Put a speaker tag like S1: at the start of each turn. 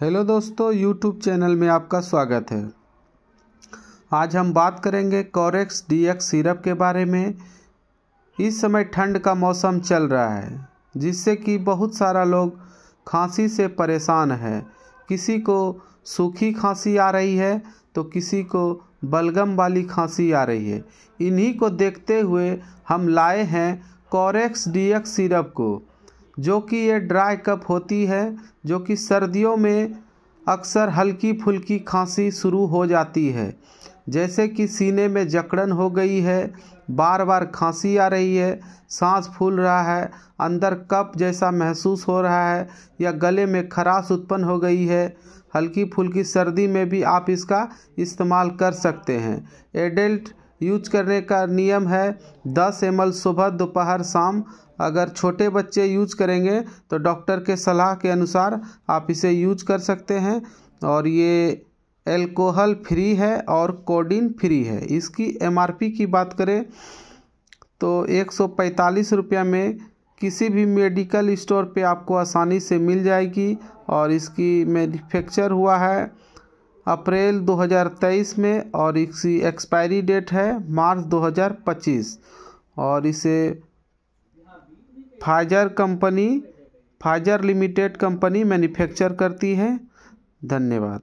S1: Hello दोस्तों, YouTube channel में आपका स्वागत है। आज हम बात करेंगे कोरेक्स डीएक्स सिरप के बारे में। इस समय ठंड का मौसम चल रहा है, जिससे कि बहुत सारा लोग खांसी से परेशान है। किसी को सूखी खांसी आ रही है तो किसी को बलगम वाली खांसी आ रही है। इन्हीं को देखते हुए हम लाए हैं कोरेक्स डीएक्स सिरप को, जो कि ये ड्राई कफ होती है, जो कि सर्दियों में अक्सर हल्की फुल्की खांसी शुरू हो जाती है। जैसे कि सीने में जकड़न हो गई है, बार बार खांसी आ रही है, सांस फूल रहा है, अंदर कफ जैसा महसूस हो रहा है, या गले में खराश उत्पन्न हो गई है। हल्की फुल्की सर्दी में भी आप इसका इस्तेमाल कर सकते हैं। एडल्ट यूज करने का नियम है 10 ml सुबह, दोपहर, शाम। अगर छोटे बच्चे यूज करेंगे तो डॉक्टर के सलाह के अनुसार आप इसे यूज कर सकते हैं। और ये एल्कोहल फ्री है और कोडिन फ्री है। इसकी MRP की बात करें तो 145 रुपये में किसी भी मेडिकल स्टोर पे आपको आसानी से मिल जाएगी। और इसकी मैन्युफैक्चर हुआ है अप्रैल 2023 में और इसकी एक्सपायरी डेट है मार्च 2025। और इसे फाइजर लिमिटेड कंपनी मैन्युफैक्चर करती है। धन्यवाद।